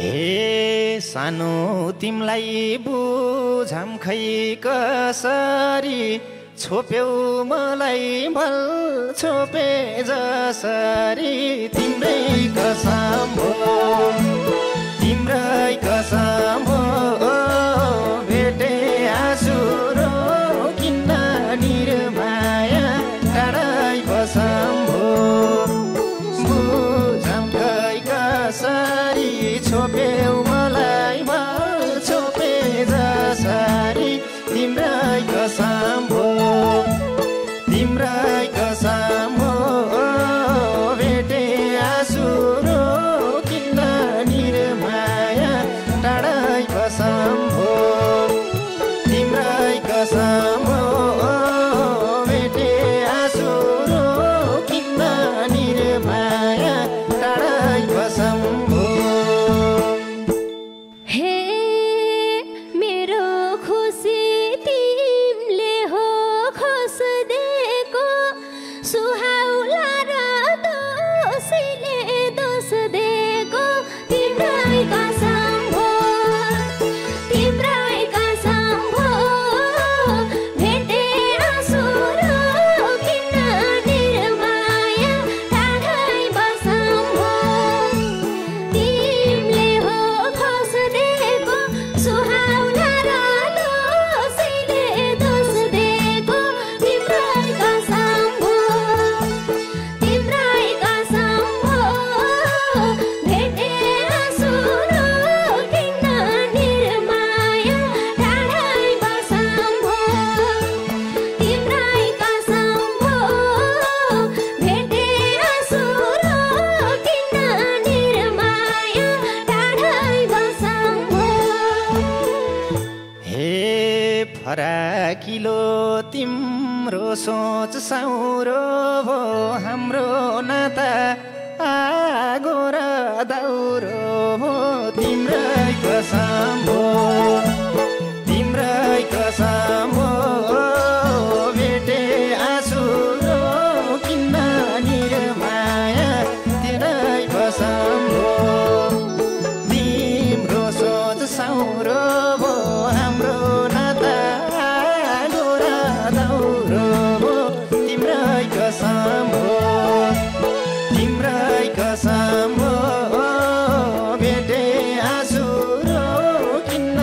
हे सानो तिमलाई बुझाम खै कसरी छोप्यौ मलाई भल छोपे जसरी तिम्रै कसम हो तिम्रै कसम हो भेटे आँसु रोकिन्न निर्माया टाढै बसम हो बुझाम खै कसरी छोप्यौ मलाई भल छोपे जसरी तिम्रै कसम हो तिम्रै कसम हो भेटे आँसु रोकिन्न निर्माया टाढै कसम हो तिम्रै कसम हो भेटे आँसु रोकिन्न निर्माया टाढै कसम हो फराकिलो तिम्रो सोच साउरो भो हाम्रो नाता आगो र दाउरो भो तिम्रै कसम हो तिम्रै कसम हो भेटे आँसु रोकिन्न निर्माया तिम्रै कसम हो तिम्रो सोच साउरो भो हाम्रो नाता कसम हो तिम्रै कसम हो भेटे आँसु रोकिन्न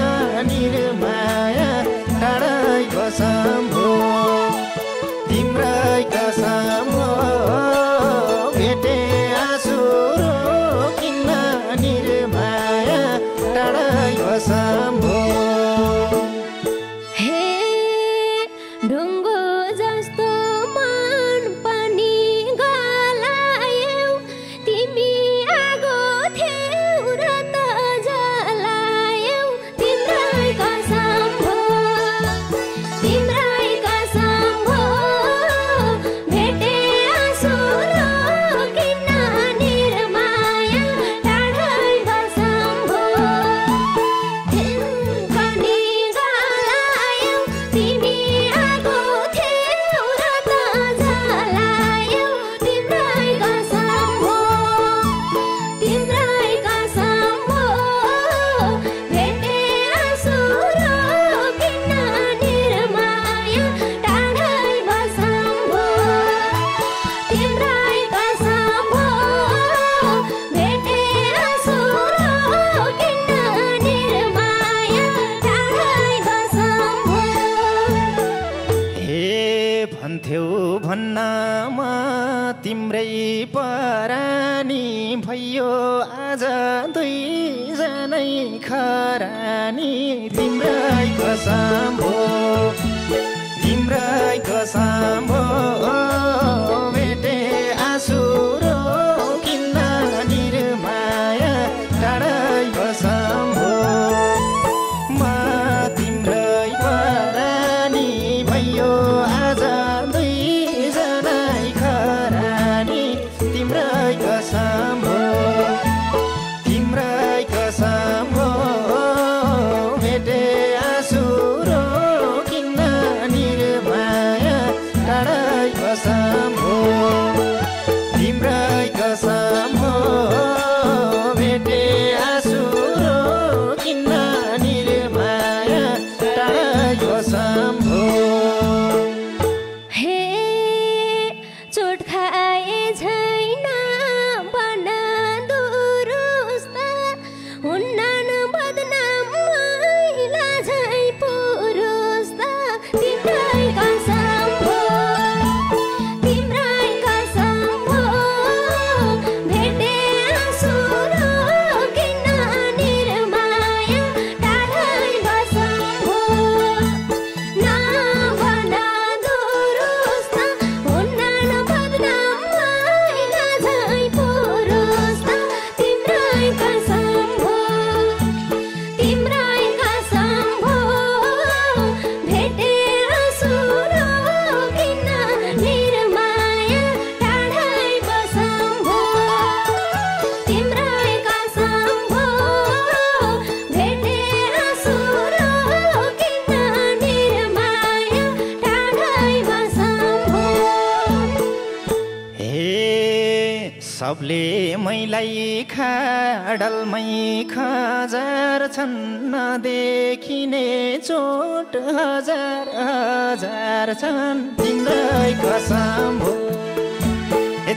निर्माया टाढै कसम हो तिम्रै कसम हो भेटे आँसु रोकिन्न निर्माया टाढै कसम हो भन्थ्यौ भन्नमा तिम्रै परानी भइयो आज दुईजनै खरानी तिम्रै कसम हो तिम्रै कसम हो भेटे आँसु रोकिन्न निर्माया टाढै कसम हो म तिम्रै परानी भइयो आज दुईजनै खरानी तिम्रै कसम हो तिम्रै कसम हो भेटे आँसु रोकिन्न निर्माया टाढै कसम सबले मैलाई खाडलमै खजार छन् नदेखिने चोट हजार हजार छन् तिम्रै कसम हो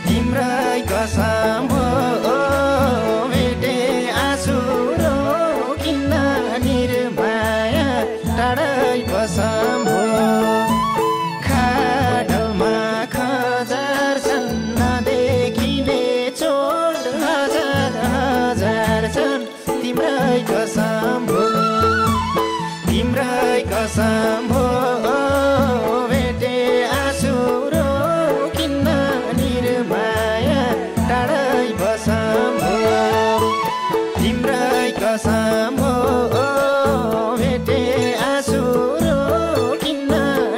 तिम्रै कसम हो भेटे आँसु रोकिन्न निर्माया टाढै कसम हो खाडलमा खजार छन् नदेखिने चोट हजार हजार छन् तिम्रै कसम हो तिम्रै कसम हो भेटे आँसु रोकिन्न निर्माया टाढै कसम हो तिम्रै कसम हो भेटे आँसु रोकिन्न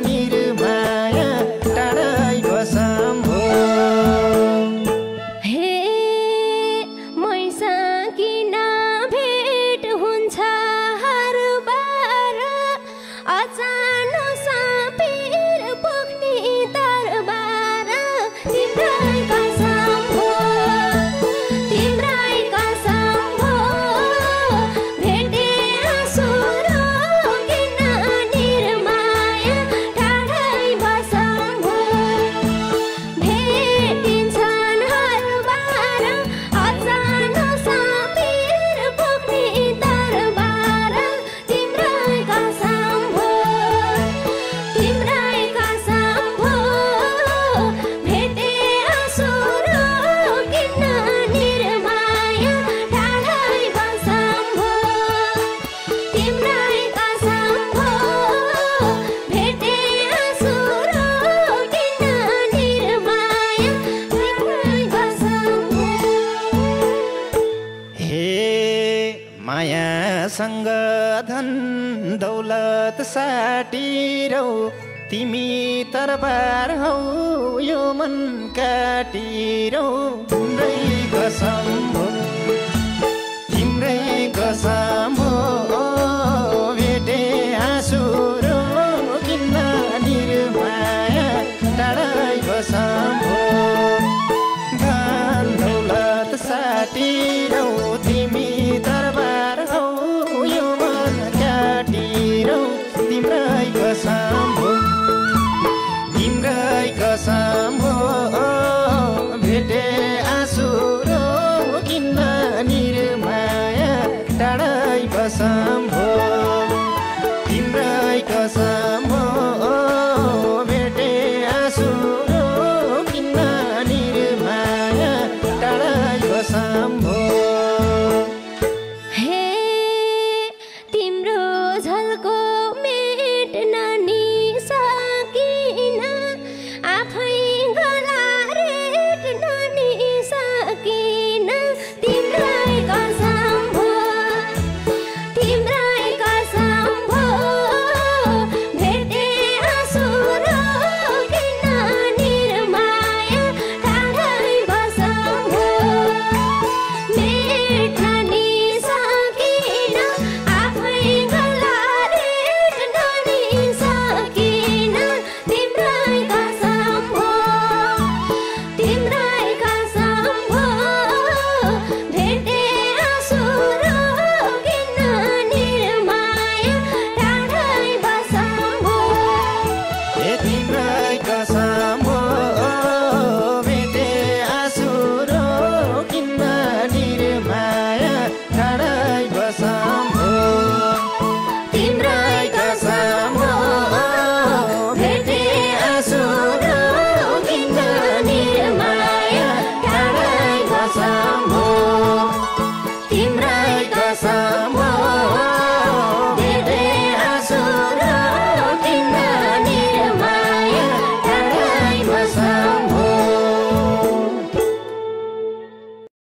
निर्माया टाढै कसम हो हे मैसा किन भेट हुन्छ हर बार अचानो सापेर पुग्ने दरबार तिम्रै कसम हो तिम्रै कसम हो भेटे आँसु रोकिन्न निर्माया टाढै कसम हो भेटिन्छन् हर बार अचानो सापेर पुग्ने दरबार तिम्रै कसम हो तिम्रै कसम हो भेटे आँसु रोकिन्न निर्माया टाढै कसम हो तिम्रै कसम हो भेटे आँसु रोकिन्न निर्माया तिम्रै कसम हो हे मायासँग धन दौलत साटिरौ तिमी तरबार हौ यो मन काटिरौ तिम्रै कसम हो तिम्रै कसम हो भेटे आँसु रोकिन्न निर्माया टाढै कसम हो धन दौलत साटिरौ तिमी दरबार हौ यो मन काटिरौ तिम्रै कसम हो तिम्रै कसम हो भेटे आँसु रोकिन्न निर्माया टाढै कसम हो